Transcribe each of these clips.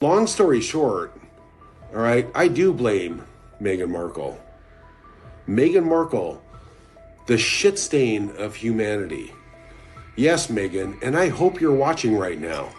Long story short, all right, I do blame Meghan Markle. Meghan Markle, the shit stain of humanity. Yes, Meghan, and I hope you're watching right now.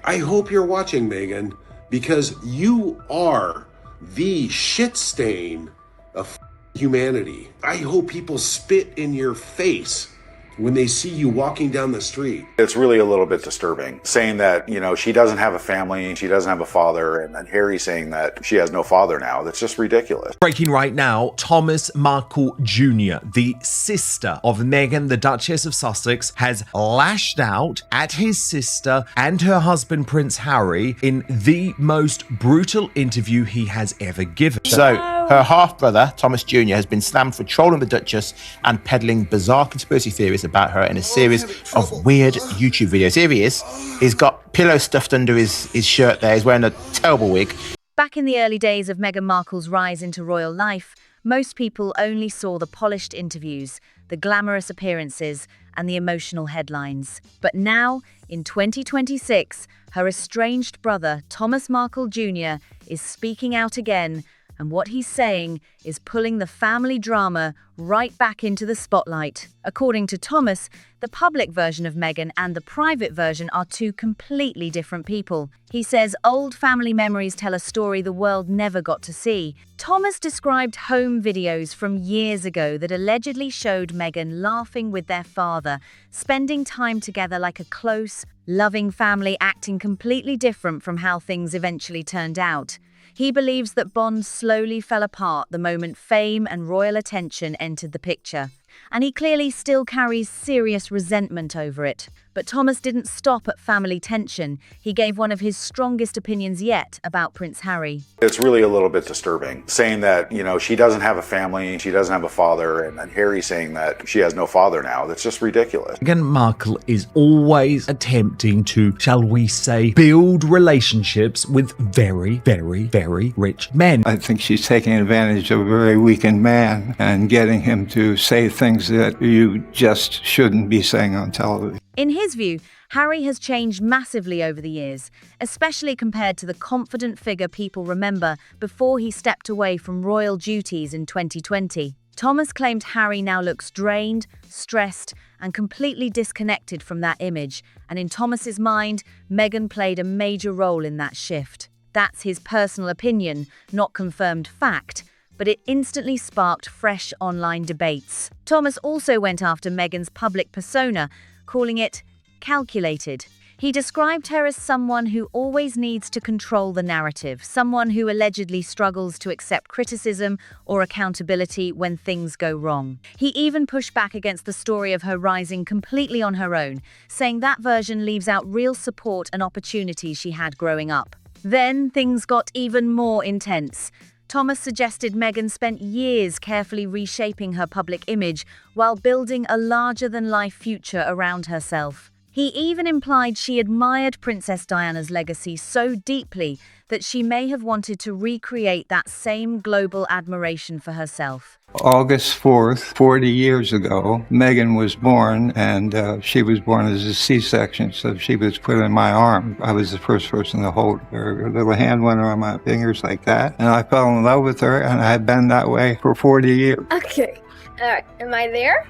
I hope you're watching, Meghan, because you are the shit stain of humanity. I hope people spit in your face when they see you walking down the street. It's really a little bit disturbing, saying that, she doesn't have a family, she doesn't have a father, and then Harry saying that she has no father now. That's just ridiculous. Breaking right now, Thomas Markle Jr., the sister of Meghan, the Duchess of Sussex, has lashed out at his sister and her husband, Prince Harry, in the most brutal interview he has ever given. So, her half-brother, Thomas Jr., has been slammed for trolling the Duchess and peddling bizarre conspiracy theories about her in a series of weird YouTube videos. Here he is. He's got pillows stuffed under his shirt there. He's wearing a terrible wig. Back in the early days of Meghan Markle's rise into royal life, most people only saw the polished interviews, the glamorous appearances, and the emotional headlines. But now, in 2026, her estranged brother, Thomas Markle Jr., is speaking out again, and what he's saying is pulling the family drama right back into the spotlight. According to Thomas, the public version of Meghan and the private version are two completely different people. He says old family memories tell a story the world never got to see. Thomas described home videos from years ago that allegedly showed Meghan laughing with their father, spending time together like a close, loving family, acting completely different from how things eventually turned out. He believes that bonds slowly fell apart the moment fame and royal attention entered the picture, and he clearly still carries serious resentment over it. But Thomas didn't stop at family tension. He gave one of his strongest opinions yet about Prince Harry. It's really a little bit disturbing, saying that, she doesn't have a family, she doesn't have a father, and then Harry saying that she has no father now. That's just ridiculous. Meghan Markle is always attempting to, shall we say, build relationships with very, very, very rich men. I think she's taking advantage of a very weakened man and getting him to say things that you just shouldn't be saying on television. In his view, Harry has changed massively over the years, especially compared to the confident figure people remember before he stepped away from royal duties in 2020. Thomas claimed Harry now looks drained, stressed, and completely disconnected from that image, and in Thomas's mind, Meghan played a major role in that shift. That's his personal opinion, not confirmed fact, but it instantly sparked fresh online debates. Thomas also went after Meghan's public persona, calling it calculated. He described her as someone who always needs to control the narrative, someone who allegedly struggles to accept criticism or accountability when things go wrong. He even pushed back against the story of her rising completely on her own, saying that version leaves out real support and opportunities she had growing up. Then things got even more intense. Thomas suggested Meghan spent years carefully reshaping her public image while building a larger-than-life future around herself. He even implied she admired Princess Diana's legacy so deeply that she may have wanted to recreate that same global admiration for herself. August 4th, 40 years ago, Meghan was born, and she was born as a C-section, so she was put in my arm. I was the first person to hold her. Her little hand went around my fingers like that, and I fell in love with her, and I've been that way for 40 years. Okay. Am I there?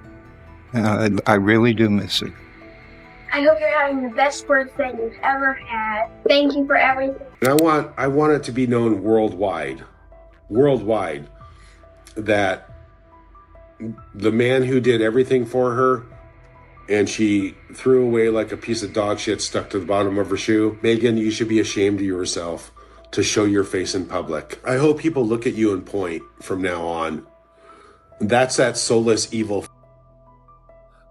And I really do miss her. I hope you're having the best birthday you've ever had. Thank you for everything. And I want it to be known worldwide, that the man who did everything for her and she threw away like a piece of dog shit stuck to the bottom of her shoe. Meghan, you should be ashamed of yourself to show your face in public. I hope people look at you and point from now on. That's that soulless evil.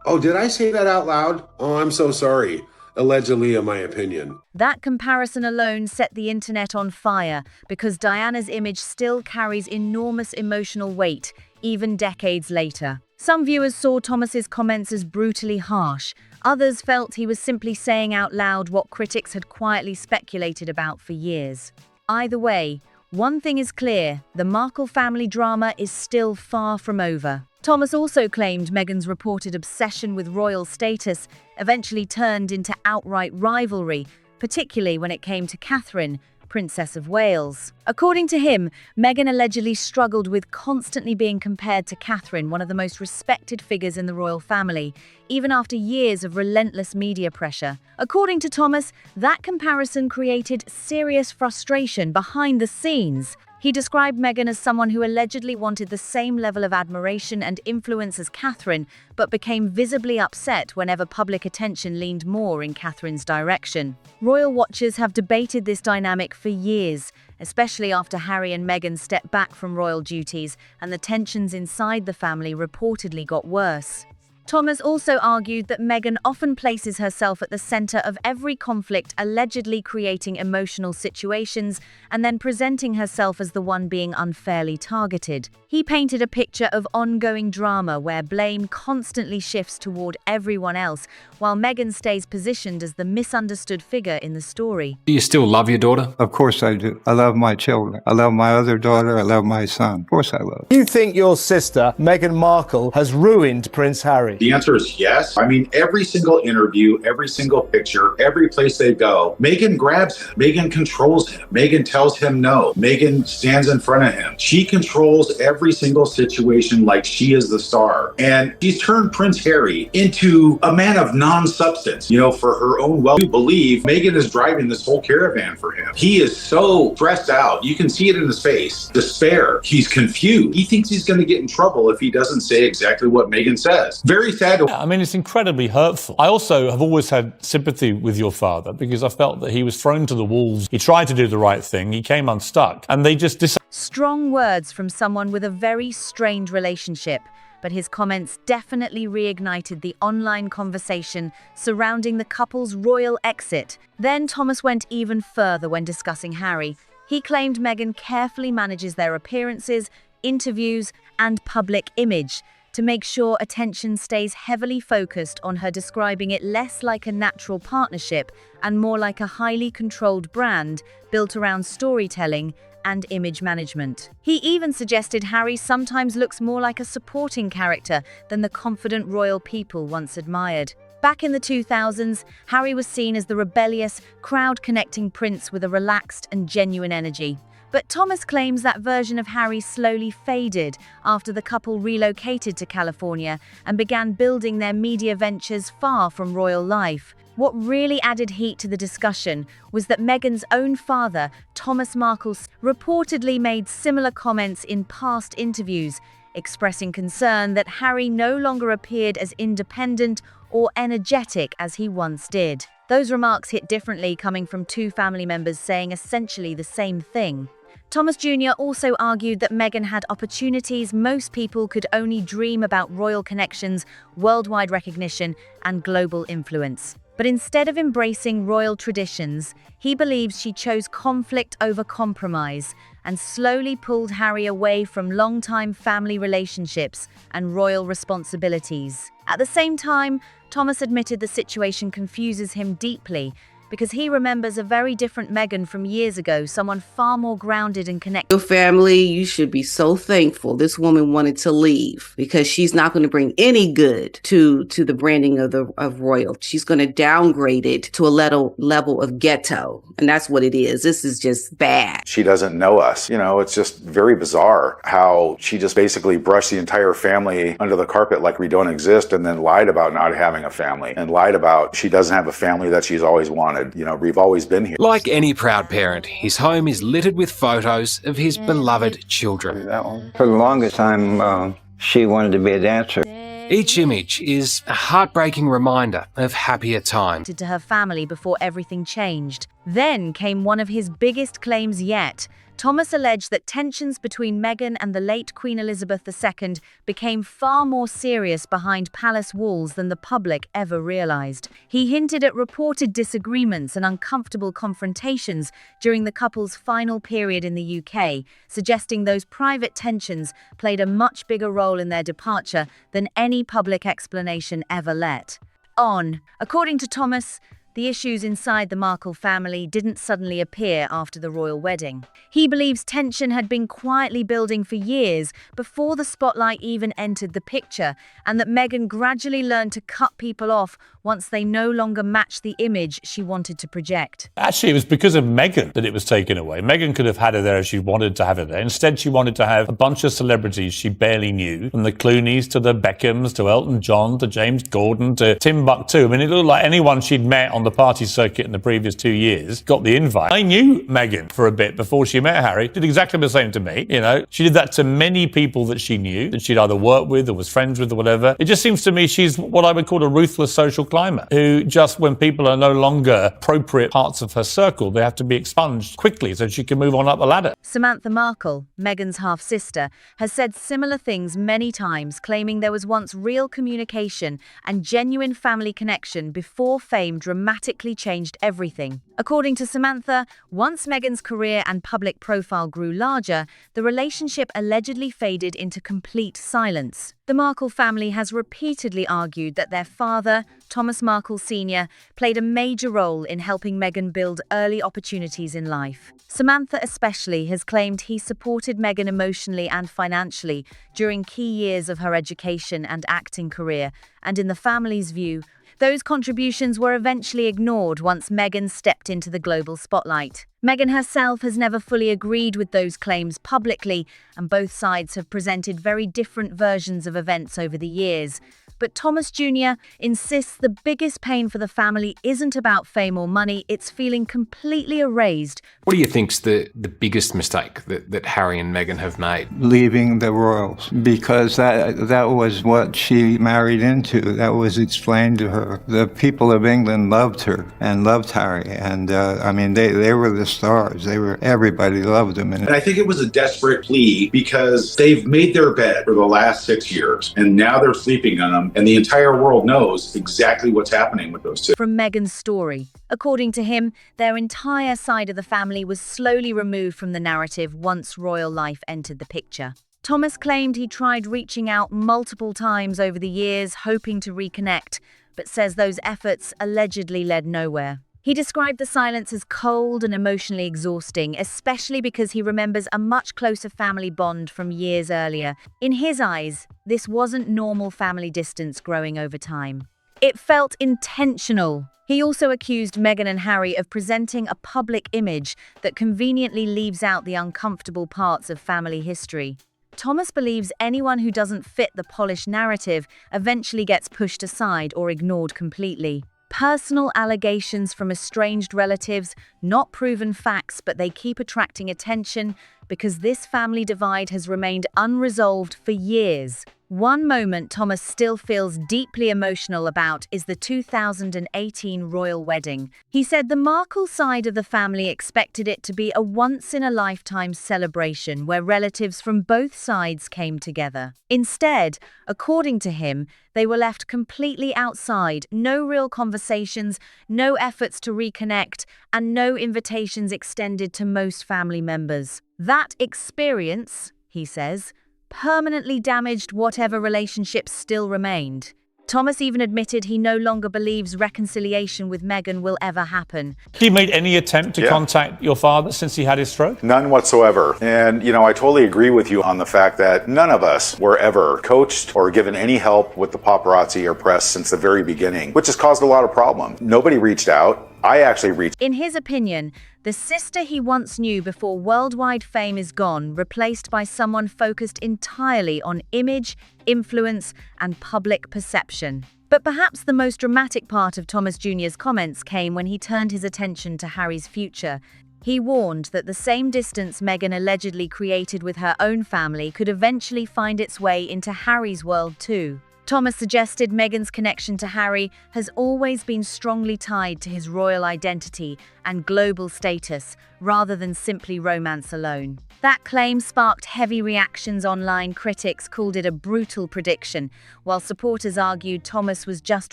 Oh, did I say that out loud? Oh, I'm so sorry. Allegedly, in my opinion. That comparison alone set the internet on fire because Diana's image still carries enormous emotional weight, even decades later. Some viewers saw Thomas's comments as brutally harsh. Others felt he was simply saying out loud what critics had quietly speculated about for years. Either way, one thing is clear, the Markle family drama is still far from over. Thomas also claimed Meghan's reported obsession with royal status eventually turned into outright rivalry, particularly when it came to Catherine, Princess of Wales. According to him, Meghan allegedly struggled with constantly being compared to Catherine, one of the most respected figures in the royal family, even after years of relentless media pressure. According to Thomas, that comparison created serious frustration behind the scenes. He described Meghan as someone who allegedly wanted the same level of admiration and influence as Catherine, but became visibly upset whenever public attention leaned more in Catherine's direction. Royal watchers have debated this dynamic for years, especially after Harry and Meghan stepped back from royal duties and the tensions inside the family reportedly got worse. Thomas also argued that Meghan often places herself at the center of every conflict, allegedly creating emotional situations and then presenting herself as the one being unfairly targeted. He painted a picture of ongoing drama where blame constantly shifts toward everyone else, while Meghan stays positioned as the misunderstood figure in the story. Do you still love your daughter? Of course I do. I love my children. I love my other daughter. I love my son. Of course I love. Do you think your sister, Meghan Markle, has ruined Prince Harry? The answer is yes. I mean, every single interview, every single picture, every place they go, Meghan grabs him. Meghan controls him. Meghan tells him no. Meghan stands in front of him. She controls every single situation like she is the star. And she's turned Prince Harry into a man of non-substance, for her own well. You believe Meghan is driving this whole caravan for him. He is so stressed out. You can see it in his face. Despair. He's confused. He thinks he's going to get in trouble if he doesn't say exactly what Meghan says. Very sad. I mean, it's incredibly hurtful. I also have always had sympathy with your father because I felt that he was thrown to the wolves. He tried to do the right thing. He came unstuck and they just Strong words from someone with a very strained relationship, but his comments definitely reignited the online conversation surrounding the couple's royal exit. Then Thomas went even further when discussing Harry. He claimed Meghan carefully manages their appearances, interviews, and public image to make sure attention stays heavily focused on her, describing it less like a natural partnership and more like a highly controlled brand built around storytelling and image management. He even suggested Harry sometimes looks more like a supporting character than the confident royal people once admired. Back in the 2000s, Harry was seen as the rebellious, crowd-connecting prince with a relaxed and genuine energy. But Thomas claims that version of Harry slowly faded after the couple relocated to California and began building their media ventures far from royal life. What really added heat to the discussion was that Meghan's own father, Thomas Markle, reportedly made similar comments in past interviews, expressing concern that Harry no longer appeared as independent or energetic as he once did. Those remarks hit differently, coming from two family members saying essentially the same thing. Thomas Jr. also argued that Meghan had opportunities most people could only dream about: royal connections, worldwide recognition, and global influence. But instead of embracing royal traditions, he believes she chose conflict over compromise and slowly pulled Harry away from long-time family relationships and royal responsibilities. At the same time, Thomas admitted the situation confuses him deeply because he remembers a very different Meghan from years ago, someone far more grounded and connected. Your family, you should be so thankful this woman wanted to leave because she's not going to bring any good to the branding of royal. She's going to downgrade it to a level of ghetto. And that's what it is. This is just bad. She doesn't know us. It's just very bizarre how she just basically brushed the entire family under the carpet like we don't exist, and then lied about not having a family and lied about she doesn't have a family that she's always wanted. We've always been here. Like any proud parent, his home is littered with photos of his beloved children. For the longest time, she wanted to be a dancer. Each image is a heartbreaking reminder of happier times. To her family before everything changed. Then came one of his biggest claims yet. Thomas alleged that tensions between Meghan and the late Queen Elizabeth II became far more serious behind palace walls than the public ever realized. He hinted at reported disagreements and uncomfortable confrontations during the couple's final period in the UK, suggesting those private tensions played a much bigger role in their departure than any public explanation ever let on. According to Thomas, the issues inside the Markle family didn't suddenly appear after the royal wedding. He believes tension had been quietly building for years before the spotlight even entered the picture, and that Meghan gradually learned to cut people off once they no longer matched the image she wanted to project. Actually, it was because of Meghan that it was taken away. Meghan could have had her there if she wanted to have her there. Instead, she wanted to have a bunch of celebrities she barely knew, from the Clooneys to the Beckhams to Elton John to James Gordon to Timbuktu. I mean, it looked like anyone she'd met on the party circuit in the previous 2 years got the invite. I knew Meghan for a bit before she met Harry. Did exactly the same to me, you know. She did that to many people that she knew, that she'd either worked with or was friends with or whatever. It just seems to me she's what I would call a ruthless social climber, who just when people are no longer appropriate parts of her circle, they have to be expunged quickly so she can move on up the ladder. Samantha Markle, Meghan's half-sister, has said similar things many times, claiming there was once real communication and genuine family connection before fame dramatically changed everything. According to Samantha, once Meghan's career and public profile grew larger, the relationship allegedly faded into complete silence. The Markle family has repeatedly argued that their father, Thomas Markle Sr., played a major role in helping Meghan build early opportunities in life. Samantha especially has claimed he supported Meghan emotionally and financially during key years of her education and acting career, and in the family's view, those contributions were eventually ignored once Meghan stepped into the global spotlight. Meghan herself has never fully agreed with those claims publicly, and both sides have presented very different versions of events over the years. But Thomas Jr. insists the biggest pain for the family isn't about fame or money, it's feeling completely erased. What do you think's the biggest mistake that Harry and Meghan have made? Leaving the royals, because that was what she married into. That was explained to her. The people of England loved her and loved Harry, and I mean they were the stars. Everybody loved them. And I think it was a desperate plea because they've made their bed for the last 6 years, and now they're sleeping on them. And the entire world knows exactly what's happening with those two. From Meghan's story, according to him, their entire side of the family was slowly removed from the narrative once royal life entered the picture. Thomas claimed he tried reaching out multiple times over the years, hoping to reconnect, but says those efforts allegedly led nowhere. He described the silence as cold and emotionally exhausting, especially because he remembers a much closer family bond from years earlier. In his eyes, this wasn't normal family distance growing over time. It felt intentional. He also accused Meghan and Harry of presenting a public image that conveniently leaves out the uncomfortable parts of family history. Thomas believes anyone who doesn't fit the polished narrative eventually gets pushed aside or ignored completely. Personal allegations from estranged relatives, not proven facts, but they keep attracting attention because this family divide has remained unresolved for years. One moment Thomas still feels deeply emotional about is the 2018 royal wedding. He said the Markle side of the family expected it to be a once-in-a-lifetime celebration where relatives from both sides came together. Instead, according to him, they were left completely outside, no real conversations, no efforts to reconnect, and no invitations extended to most family members. That experience, he says, permanently damaged whatever relationships still remained. Thomas even admitted he no longer believes reconciliation with Meghan will ever happen. Have you made any attempt to contact your father since he had his stroke? None whatsoever. And, I totally agree with you on the fact that none of us were ever coached or given any help with the paparazzi or press since the very beginning, which has caused a lot of problems. Nobody reached out. I actually reached. In his opinion, the sister he once knew before worldwide fame is gone, replaced by someone focused entirely on image, influence, and public perception. But perhaps the most dramatic part of Thomas Jr.'s comments came when he turned his attention to Harry's future. He warned that the same distance Meghan allegedly created with her own family could eventually find its way into Harry's world too. Thomas suggested Meghan's connection to Harry has always been strongly tied to his royal identity and global status, rather than simply romance alone. That claim sparked heavy reactions online. Critics called it a brutal prediction, while supporters argued Thomas was just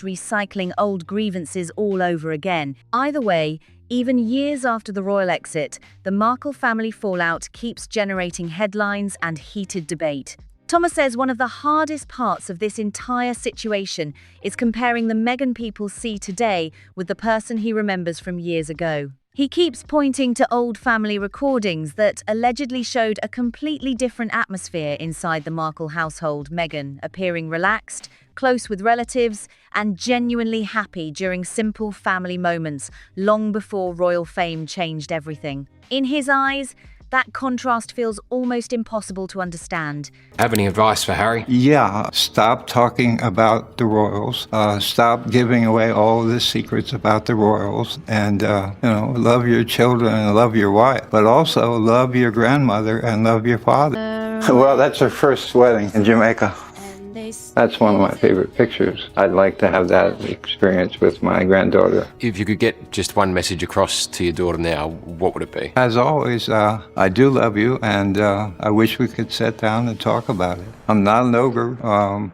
recycling old grievances all over again. Either way, even years after the royal exit, the Markle family fallout keeps generating headlines and heated debate. Thomas says one of the hardest parts of this entire situation is comparing the Meghan people see today with the person he remembers from years ago. He keeps pointing to old family recordings that allegedly showed a completely different atmosphere inside the Markle household, Meghan appearing relaxed, close with relatives, and genuinely happy during simple family moments long before royal fame changed everything. In his eyes, that contrast feels almost impossible to understand. Have any advice for Harry? Yeah, stop talking about the royals. Stop giving away all the secrets about the royals. And, love your children and love your wife. But also love your grandmother and love your father. Well, that's her first wedding in Jamaica. That's one of my favorite pictures. I'd like to have that experience with my granddaughter. If you could get just one message across to your daughter now, what would it be? As always, I do love you, and I wish we could sit down and talk about it. I'm not an ogre.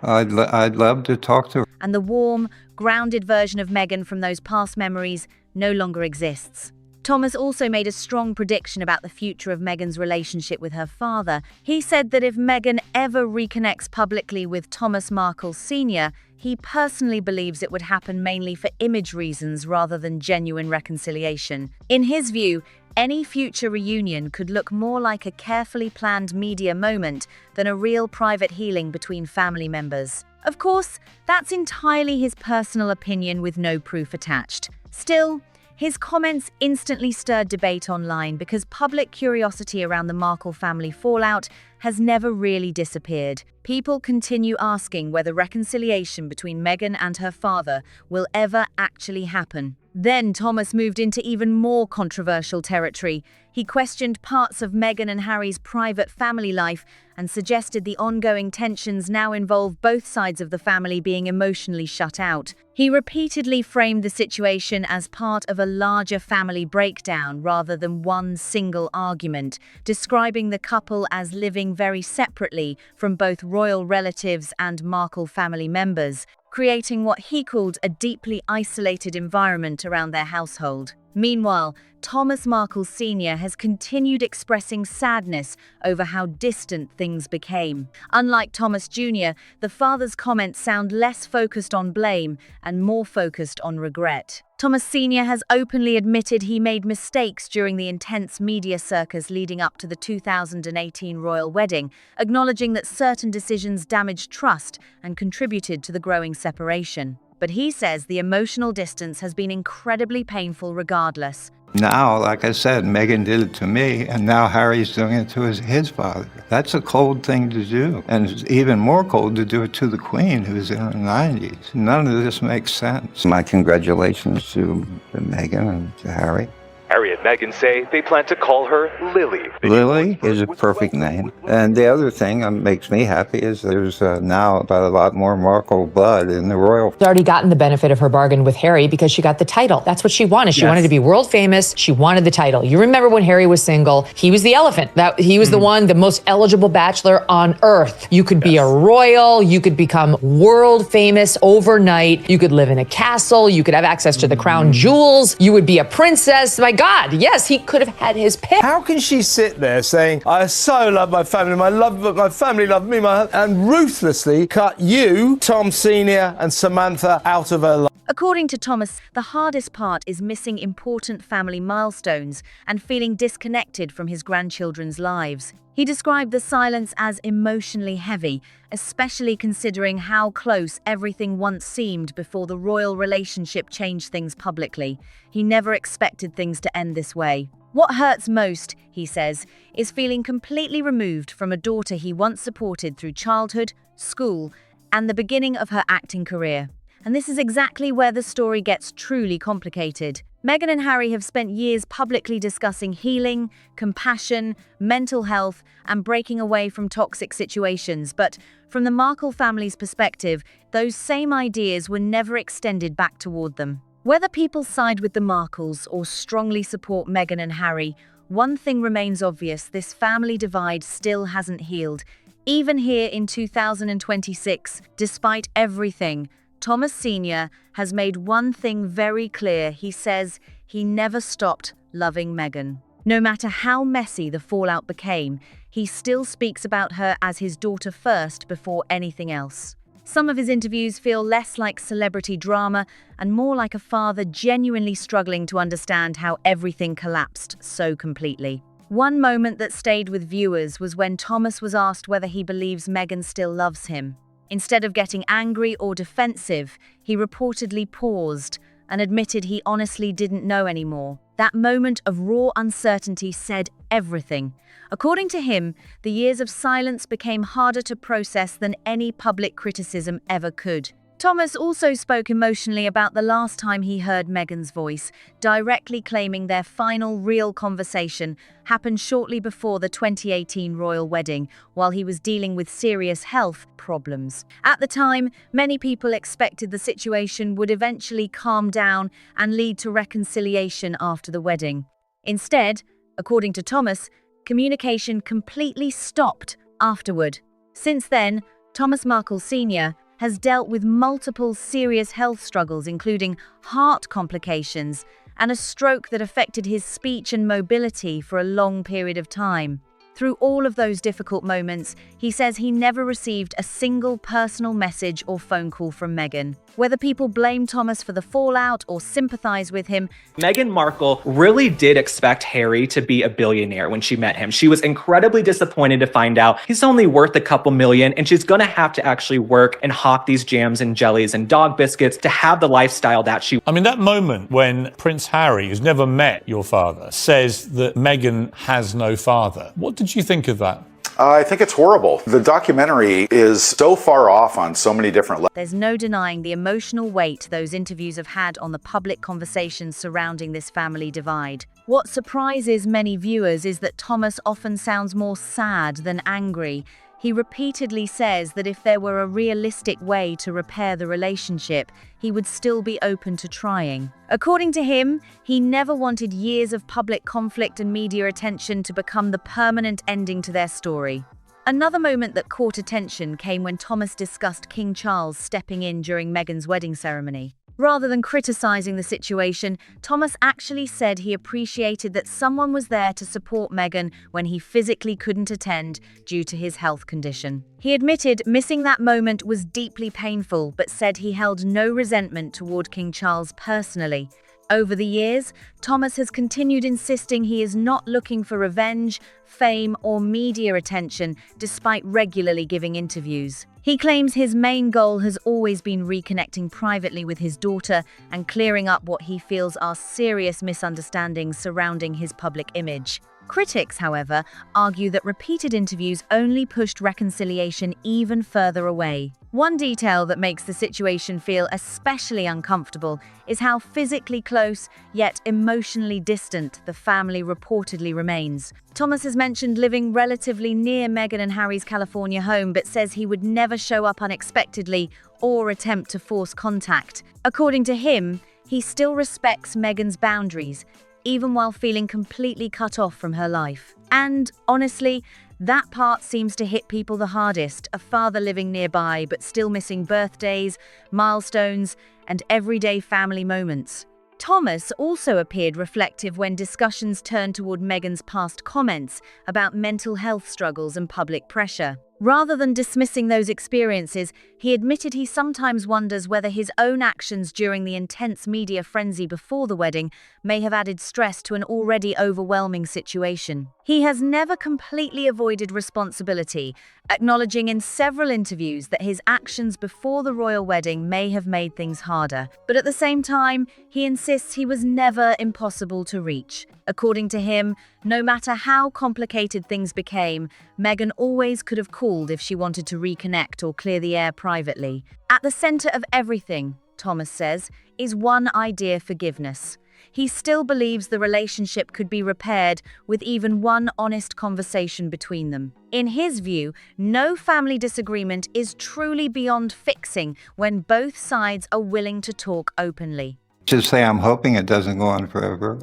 I'd love to talk to her. And the warm, grounded version of Meghan from those past memories no longer exists. Thomas also made a strong prediction about the future of Meghan's relationship with her father. He said that if Meghan ever reconnects publicly with Thomas Markle Sr., he personally believes it would happen mainly for image reasons rather than genuine reconciliation. In his view, any future reunion could look more like a carefully planned media moment than a real private healing between family members. Of course, that's entirely his personal opinion with no proof attached. Still, his comments instantly stirred debate online because public curiosity around the Markle family fallout has never really disappeared. People continue asking whether reconciliation between Meghan and her father will ever actually happen. Then Thomas moved into even more controversial territory. He questioned parts of Meghan and Harry's private family life and suggested the ongoing tensions now involve both sides of the family being emotionally shut out. He repeatedly framed the situation as part of a larger family breakdown rather than one single argument, describing the couple as living very separately from both royal relatives and Markle family members, creating what he called a deeply isolated environment around their household. Meanwhile, Thomas Markle Sr. has continued expressing sadness over how distant things became. Unlike Thomas Jr., the father's comments sound less focused on blame and more focused on regret. Thomas Sr. has openly admitted he made mistakes during the intense media circus leading up to the 2018 royal wedding, acknowledging that certain decisions damaged trust and contributed to the growing separation. But he says the emotional distance has been incredibly painful regardless. Now, like I said, Meghan did it to me, and now Harry's doing it to his father. That's a cold thing to do, and it's even more cold to do it to the Queen, who's in her 90s. None of this makes sense. My congratulations to Meghan and to Harry. Harry and Meghan say they plan to call her Lily. Lily is a perfect name. And the other thing that makes me happy is there's now about a lot more Markle blood in the royal. She's already gotten the benefit of her bargain with Harry because she got the title. That's what she wanted. She wanted to be world famous. She wanted the title. You remember when Harry was single, he was the elephant. He was the one, the most eligible bachelor on earth. You could be a royal. You could become world famous overnight. You could live in a castle. You could have access to the crown jewels. You would be a princess. My God, yes, he could have had his pick. How can she sit there saying, I so love my family, my family love me, and ruthlessly cut you, Tom Sr. and Samantha out of her life? According to Thomas, the hardest part is missing important family milestones and feeling disconnected from his grandchildren's lives. He described the silence as emotionally heavy, especially considering how close everything once seemed before the royal relationship changed things publicly. He never expected things to end this way. What hurts most, he says, is feeling completely removed from a daughter he once supported through childhood, school, and the beginning of her acting career. And this is exactly where the story gets truly complicated. Meghan and Harry have spent years publicly discussing healing, compassion, mental health, and breaking away from toxic situations. But from the Markle family's perspective, those same ideas were never extended back toward them. Whether people side with the Markles or strongly support Meghan and Harry, one thing remains obvious: this family divide still hasn't healed. Even here in 2026, despite everything, Thomas Sr. has made one thing very clear. He says he never stopped loving Meghan. No matter how messy the fallout became, he still speaks about her as his daughter first before anything else. Some of his interviews feel less like celebrity drama and more like a father genuinely struggling to understand how everything collapsed so completely. One moment that stayed with viewers was when Thomas was asked whether he believes Meghan still loves him. Instead of getting angry or defensive, he reportedly paused and admitted he honestly didn't know anymore. That moment of raw uncertainty said everything. According to him, the years of silence became harder to process than any public criticism ever could. Thomas also spoke emotionally about the last time he heard Meghan's voice, directly claiming their final real conversation happened shortly before the 2018 royal wedding, while he was dealing with serious health problems. At the time, many people expected the situation would eventually calm down and lead to reconciliation after the wedding. Instead, according to Thomas, communication completely stopped afterward. Since then, Thomas Markle Sr. has dealt with multiple serious health struggles, including heart complications and a stroke that affected his speech and mobility for a long period of time. Through all of those difficult moments, he says he never received a single personal message or phone call from Meghan. Whether people blame Thomas for the fallout or sympathize with him, Meghan Markle really did expect Harry to be a billionaire when she met him. She was incredibly disappointed to find out he's only worth a couple million, and she's gonna have to actually work and hawk these jams and jellies and dog biscuits to have the lifestyle that she... I mean, that moment when Prince Harry, who's never met your father, says that Meghan has no father. What did you think of that? I think it's horrible. The documentary is so far off on so many different levels. There's no denying the emotional weight those interviews have had on the public conversations surrounding this family divide. What surprises many viewers is that Thomas often sounds more sad than angry. He repeatedly says that if there were a realistic way to repair the relationship, he would still be open to trying. According to him, he never wanted years of public conflict and media attention to become the permanent ending to their story. Another moment that caught attention came when Thomas discussed King Charles stepping in during Meghan's wedding ceremony. Rather than criticizing the situation, Thomas actually said he appreciated that someone was there to support Meghan when he physically couldn't attend due to his health condition. He admitted missing that moment was deeply painful, but said he held no resentment toward King Charles personally. Over the years, Thomas has continued insisting he is not looking for revenge, fame, or media attention, despite regularly giving interviews. He claims his main goal has always been reconnecting privately with his daughter and clearing up what he feels are serious misunderstandings surrounding his public image. Critics, however, argue that repeated interviews only pushed reconciliation even further away. One detail that makes the situation feel especially uncomfortable is how physically close, yet emotionally distant, the family reportedly remains. Thomas has mentioned living relatively near Meghan and Harry's California home, but says he would never show up unexpectedly or attempt to force contact. According to him, he still respects Meghan's boundaries, even while feeling completely cut off from her life. And honestly, that part seems to hit people the hardest, a father living nearby but still missing birthdays, milestones, and everyday family moments. Thomas also appeared reflective when discussions turned toward Meghan's past comments about mental health struggles and public pressure. Rather than dismissing those experiences, he admitted he sometimes wonders whether his own actions during the intense media frenzy before the wedding may have added stress to an already overwhelming situation. He has never completely avoided responsibility, acknowledging in several interviews that his actions before the royal wedding may have made things harder. But at the same time, he insists he was never impossible to reach. According to him, no matter how complicated things became, Meghan always could have called if she wanted to reconnect or clear the air privately. At the center of everything, Thomas says, is one idea: forgiveness. He still believes the relationship could be repaired with even one honest conversation between them. In his view, no family disagreement is truly beyond fixing when both sides are willing to talk openly. Just say I'm hoping it doesn't go on forever.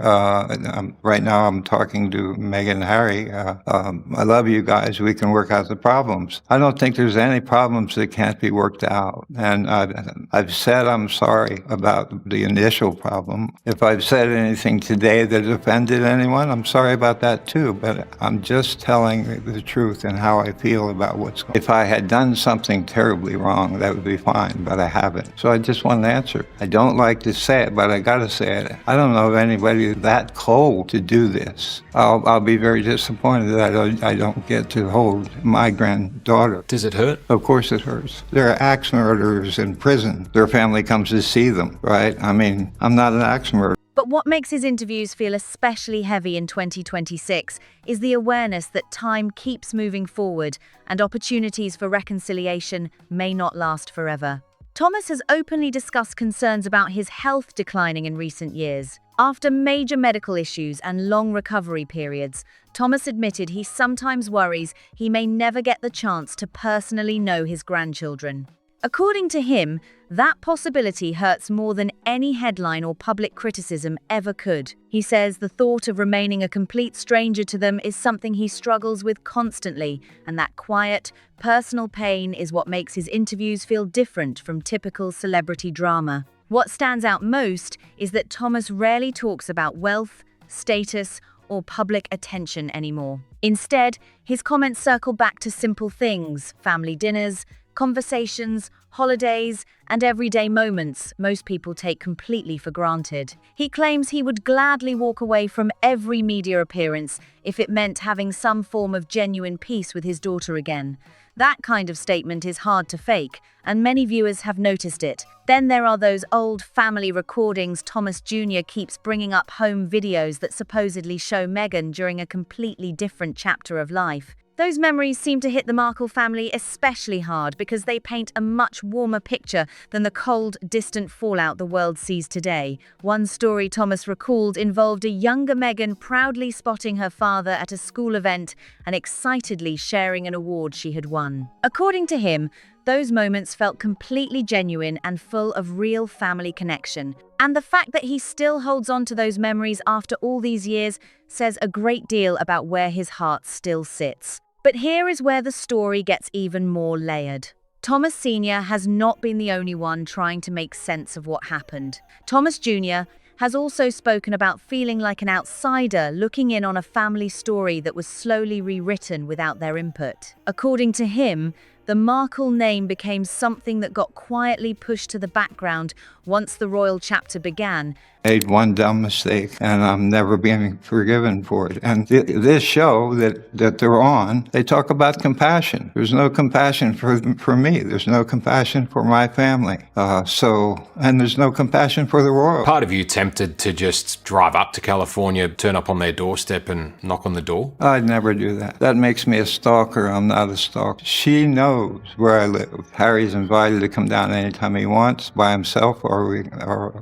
Right now I'm talking to Meghan and Harry. I love you guys. We can work out the problems. I don't think there's any problems that can't be worked out. And I've said I'm sorry about the initial problem. If I've said anything today that offended anyone, I'm sorry about that too. But I'm just telling the truth and how I feel about what's going on. If I had done something terribly wrong, that would be fine, but I haven't. So I just want an answer. I don't like to say it, but I gotta say it. I don't know of anybody that cold to do this. I'll be very disappointed that I don't get to hold my granddaughter. Does it hurt? Of course it hurts. There are axe murderers in prison. Their family comes to see them, right? I mean, I'm not an axe murderer. But what makes his interviews feel especially heavy in 2026 is the awareness that time keeps moving forward and opportunities for reconciliation may not last forever. Thomas has openly discussed concerns about his health declining in recent years. After major medical issues and long recovery periods, Thomas admitted he sometimes worries he may never get the chance to personally know his grandchildren. According to him, that possibility hurts more than any headline or public criticism ever could. He says the thought of remaining a complete stranger to them is something he struggles with constantly, and that quiet, personal pain is what makes his interviews feel different from typical celebrity drama. What stands out most is that Thomas rarely talks about wealth, status, or public attention anymore. Instead, his comments circle back to simple things: family dinners, conversations, holidays, and everyday moments most people take completely for granted. He claims he would gladly walk away from every media appearance if it meant having some form of genuine peace with his daughter again. That kind of statement is hard to fake, and many viewers have noticed it. Then there are those old family recordings Thomas Jr. keeps bringing up, home videos that supposedly show Meghan during a completely different chapter of life. Those memories seem to hit the Markle family especially hard because they paint a much warmer picture than the cold, distant fallout the world sees today. One story Thomas recalled involved a younger Meghan proudly spotting her father at a school event and excitedly sharing an award she had won. According to him, those moments felt completely genuine and full of real family connection. And the fact that he still holds on to those memories after all these years says a great deal about where his heart still sits. But here is where the story gets even more layered. Thomas Sr. has not been the only one trying to make sense of what happened. Thomas Jr. has also spoken about feeling like an outsider looking in on a family story that was slowly rewritten without their input. According to him, the Markle name became something that got quietly pushed to the background once the royal chapter began. Made one dumb mistake, and I'm never being forgiven for it. And this show that they're on, they talk about compassion. There's no compassion for me. There's no compassion for my family. And there's no compassion for the royal. Part of you tempted to just drive up to California, turn up on their doorstep and knock on the door? I'd never do that. That makes me a stalker. I'm not a stalker. She knows where I live. Harry's invited to come down anytime he wants by himself, or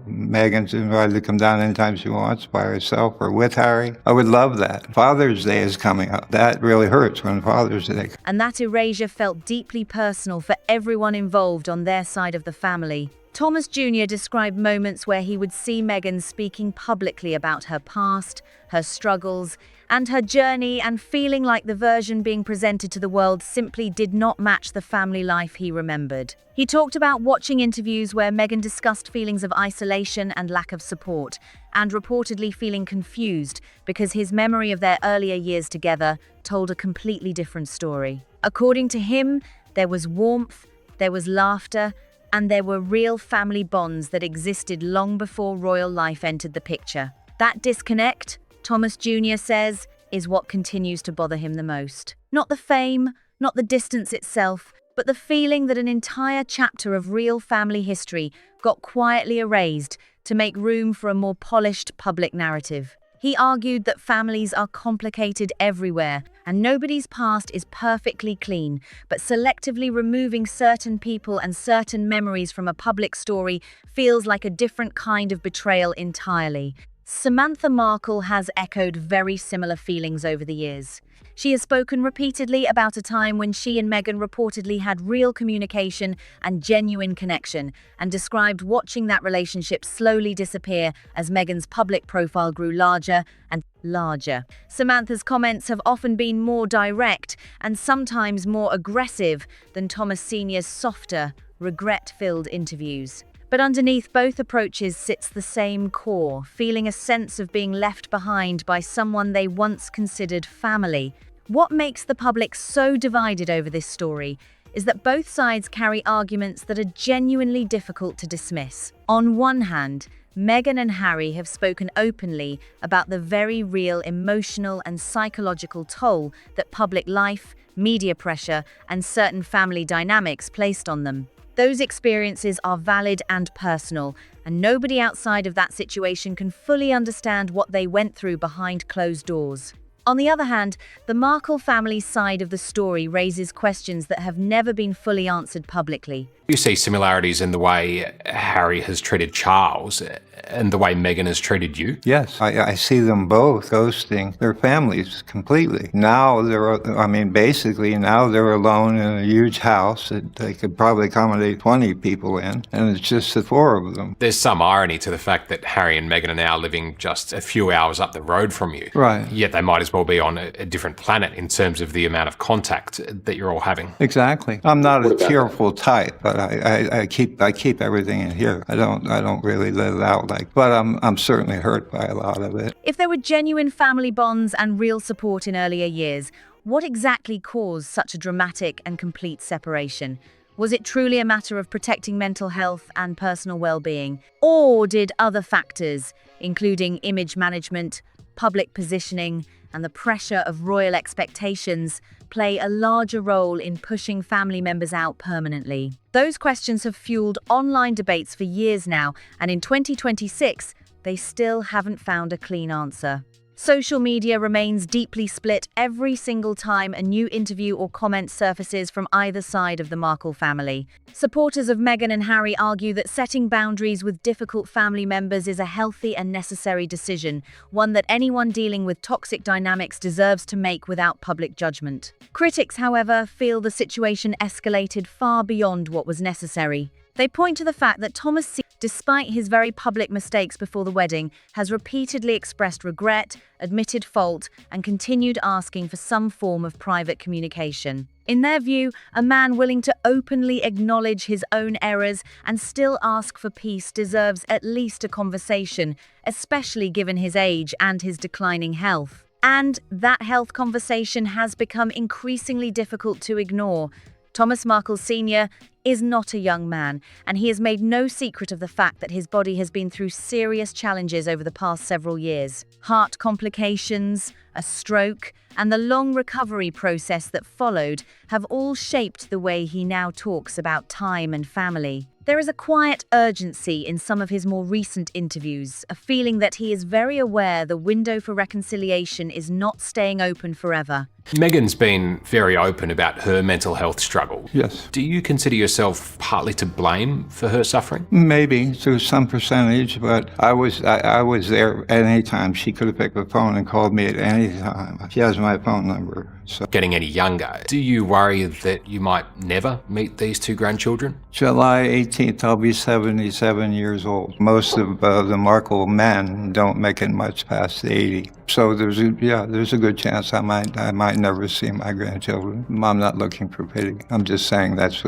Meghan's invited to come down anytime she wants by herself or with Harry. I would love that. Father's Day is coming up. That really hurts when Father's Day. And that erasure felt deeply personal for everyone involved on their side of the family. Thomas Jr. described moments where he would see Meghan speaking publicly about her past, her struggles, and her journey, and feeling like the version being presented to the world simply did not match the family life he remembered. He talked about watching interviews where Meghan discussed feelings of isolation and lack of support, and reportedly feeling confused because his memory of their earlier years together told a completely different story. According to him, there was warmth, there was laughter, and there were real family bonds that existed long before royal life entered the picture. That disconnect, Thomas Jr. says, is what continues to bother him the most. Not the fame, not the distance itself, but the feeling that an entire chapter of real family history got quietly erased to make room for a more polished public narrative. He argued that families are complicated everywhere, and nobody's past is perfectly clean, but selectively removing certain people and certain memories from a public story feels like a different kind of betrayal entirely. Samantha Markle has echoed very similar feelings over the years. She has spoken repeatedly about a time when she and Meghan reportedly had real communication and genuine connection, and described watching that relationship slowly disappear as Meghan's public profile grew larger and larger. Samantha's comments have often been more direct and sometimes more aggressive than Thomas Sr.'s softer, regret-filled interviews. But underneath both approaches sits the same core, feeling a sense of being left behind by someone they once considered family. What makes the public so divided over this story is that both sides carry arguments that are genuinely difficult to dismiss. On one hand, Meghan and Harry have spoken openly about the very real emotional and psychological toll that public life, media pressure, and certain family dynamics placed on them. Those experiences are valid and personal, and nobody outside of that situation can fully understand what they went through behind closed doors. On the other hand, the Markle family's side of the story raises questions that have never been fully answered publicly. You see similarities in the way Harry has treated Charles and the way Meghan has treated you? Yes, I see them both ghosting their families completely. Now basically now they're alone in a huge house that they could probably accommodate 20 people in, and it's just the four of them. There's some irony to the fact that Harry and Meghan are now living just a few hours up the road from you. Right. Yet they might as well be on a different planet in terms of the amount of contact that you're all having. Exactly. I'm not a tearful type, but I keep everything in here. I don't really let it out but I'm certainly hurt by a lot of it. If there were genuine family bonds and real support in earlier years, what exactly caused such a dramatic and complete separation? Was it truly a matter of protecting mental health and personal well-being? Or did other factors, including image management, public positioning, and the pressure of royal expectations, play a larger role in pushing family members out permanently? Those questions have fueled online debates for years now, and in 2026, they still haven't found a clean answer. Social media remains deeply split every single time a new interview or comment surfaces from either side of the Markle family. Supporters of Meghan and Harry argue that setting boundaries with difficult family members is a healthy and necessary decision, one that anyone dealing with toxic dynamics deserves to make without public judgment. Critics, however, feel the situation escalated far beyond what was necessary. They point to the fact that Thomas Sr., despite his very public mistakes before the wedding, has repeatedly expressed regret, admitted fault, and continued asking for some form of private communication. In their view, a man willing to openly acknowledge his own errors and still ask for peace deserves at least a conversation, especially given his age and his declining health. And that health conversation has become increasingly difficult to ignore. Thomas Markle Sr. is not a young man, and he has made no secret of the fact that his body has been through serious challenges over the past several years. Heart complications, a stroke, and the long recovery process that followed have all shaped the way he now talks about time and family. There is a quiet urgency in some of his more recent interviews, a feeling that he is very aware the window for reconciliation is not staying open forever. Meghan's been very open about her mental health struggle. Yes. Do you consider yourself partly to blame for her suffering? Maybe to some percentage, but I was there at any time. She could have picked the phone and called me at any time. She has my phone number. So. Getting any younger, do you worry that you might never meet these two grandchildren? July 18th, I'll be 77 years old. Most of the Markle men don't make it much past 80. So there's a good chance I might never see my grandchildren. I'm not looking for pity. I'm just saying that's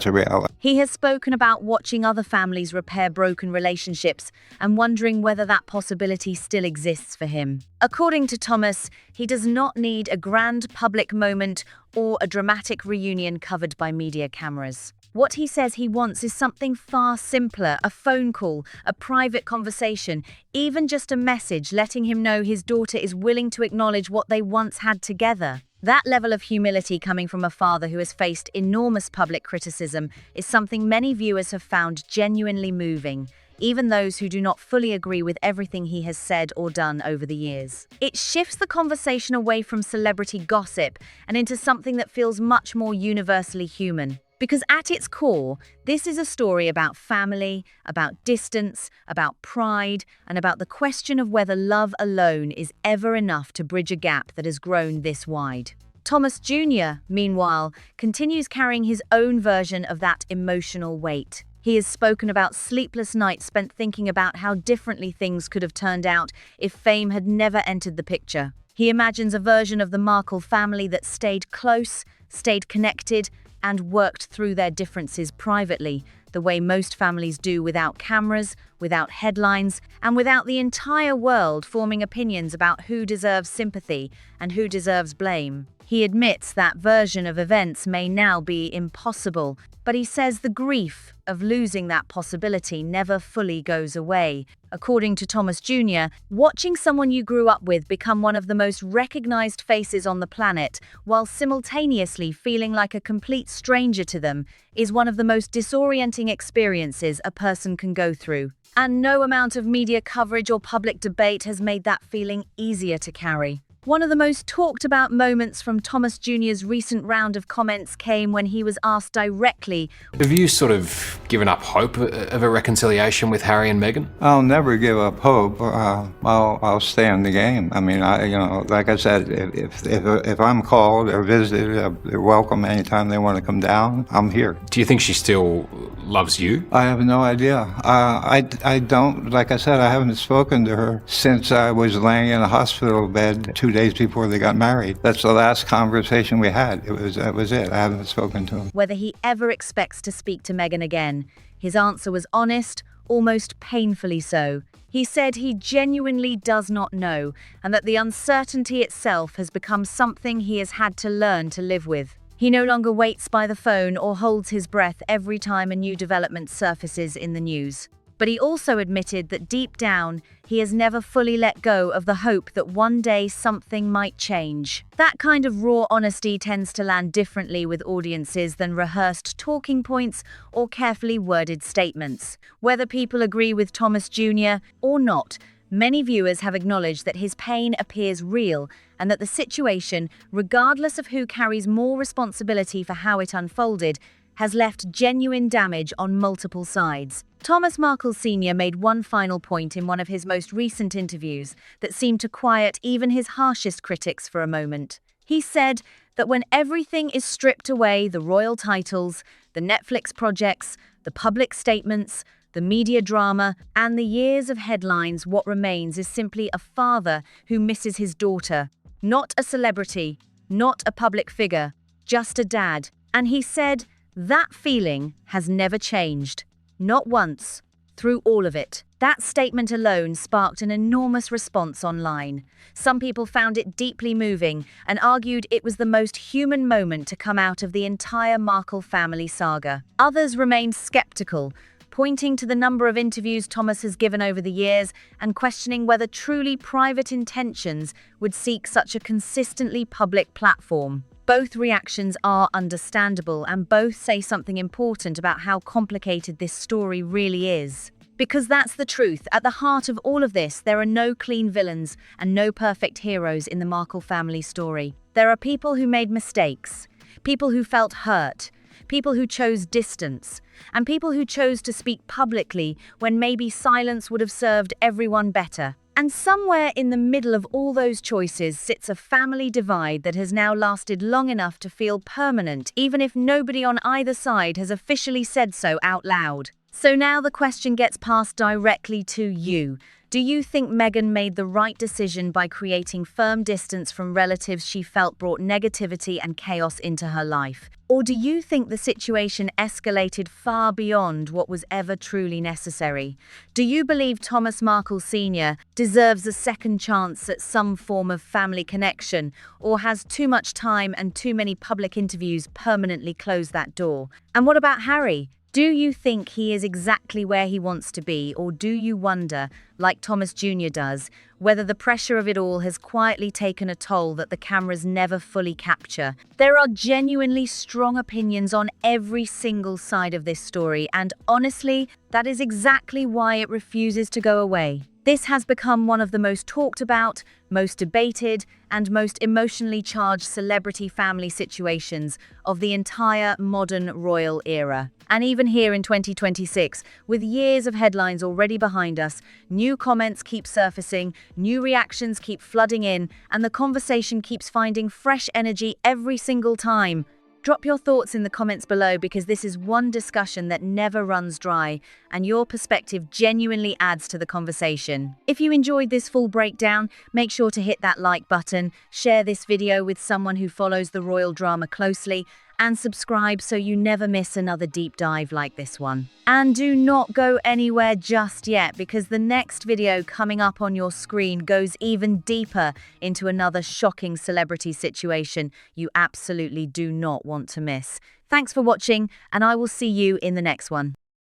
a reality. He has spoken about watching other families repair broken relationships and wondering whether that possibility still exists for him. According to Thomas, he does not need a grand public moment or a dramatic reunion covered by media cameras. What he says he wants is something far simpler, a phone call, a private conversation, even just a message letting him know his daughter is willing to acknowledge what they once had together. That level of humility coming from a father who has faced enormous public criticism is something many viewers have found genuinely moving, even those who do not fully agree with everything he has said or done over the years. It shifts the conversation away from celebrity gossip and into something that feels much more universally human. Because at its core, this is a story about family, about distance, about pride, and about the question of whether love alone is ever enough to bridge a gap that has grown this wide. Thomas Jr., meanwhile, continues carrying his own version of that emotional weight. He has spoken about sleepless nights spent thinking about how differently things could have turned out if fame had never entered the picture. He imagines a version of the Markle family that stayed close, stayed connected, and worked through their differences privately, the way most families do, without cameras, without headlines, and without the entire world forming opinions about who deserves sympathy and who deserves blame. He admits that version of events may now be impossible, but he says the grief of losing that possibility never fully goes away. According to Thomas Jr., watching someone you grew up with become one of the most recognized faces on the planet, while simultaneously feeling like a complete stranger to them, is one of the most disorienting experiences a person can go through. And no amount of media coverage or public debate has made that feeling easier to carry. One of the most talked about moments from Thomas Jr.'s recent round of comments came when he was asked directly, Have you sort of given up hope of a reconciliation with Harry and Meghan? I'll never give up hope. I'll stay in the game. I mean, like I said, if I'm called or visited, they're welcome anytime they want to come down. I'm here. Do you think she still loves you? I have no idea. I don't, like I said, I haven't spoken to her since I was laying in a hospital bed 2 days before they got married. That's the last conversation we had. That was it. I haven't spoken to him. Whether he ever expects to speak to Meghan again, his answer was honest, almost painfully so. He said he genuinely does not know, and that the uncertainty itself has become something he has had to learn to live with. He no longer waits by the phone or holds his breath every time a new development surfaces in the news. But he also admitted that deep down, he has never fully let go of the hope that one day something might change. That kind of raw honesty tends to land differently with audiences than rehearsed talking points or carefully worded statements. Whether people agree with Thomas Jr. or not, many viewers have acknowledged that his pain appears real and that the situation, regardless of who carries more responsibility for how it unfolded, has left genuine damage on multiple sides. Thomas Markle Sr. made one final point in one of his most recent interviews that seemed to quiet even his harshest critics for a moment. He said that when everything is stripped away, the royal titles, the Netflix projects, the public statements, the media drama, and the years of headlines, what remains is simply a father who misses his daughter. Not a celebrity, not a public figure, just a dad. And he said, that feeling has never changed. Not once, through all of it. That statement alone sparked an enormous response online. Some people found it deeply moving and argued it was the most human moment to come out of the entire Markle family saga. Others remained skeptical, pointing to the number of interviews Thomas has given over the years and questioning whether truly private intentions would seek such a consistently public platform. Both reactions are understandable and both say something important about how complicated this story really is. Because that's the truth. At the heart of all of this, there are no clean villains and no perfect heroes in the Markle family story. There are people who made mistakes, people who felt hurt, people who chose distance, and people who chose to speak publicly when maybe silence would have served everyone better. And somewhere in the middle of all those choices sits a family divide that has now lasted long enough to feel permanent, even if nobody on either side has officially said so out loud. So now the question gets passed directly to you. Do you think Meghan made the right decision by creating firm distance from relatives she felt brought negativity and chaos into her life? Or do you think the situation escalated far beyond what was ever truly necessary? Do you believe Thomas Markle Sr. deserves a second chance at some form of family connection, or has too much time and too many public interviews permanently closed that door? And what about Harry? Do you think he is exactly where he wants to be, or do you wonder, like Thomas Jr. does, whether the pressure of it all has quietly taken a toll that the cameras never fully capture? There are genuinely strong opinions on every single side of this story, and honestly, that is exactly why it refuses to go away. This has become one of the most talked about, most debated, and most emotionally charged celebrity family situations of the entire modern royal era. And even here in 2026, with years of headlines already behind us, new comments keep surfacing, new reactions keep flooding in, and the conversation keeps finding fresh energy every single time. Drop your thoughts in the comments below because this is one discussion that never runs dry, and your perspective genuinely adds to the conversation. If you enjoyed this full breakdown, make sure to hit that like button, share this video with someone who follows the royal drama closely, and subscribe so you never miss another deep dive like this one. And do not go anywhere just yet, because the next video coming up on your screen goes even deeper into another shocking celebrity situation you absolutely do not want to miss. Thanks for watching, and I will see you in the next one.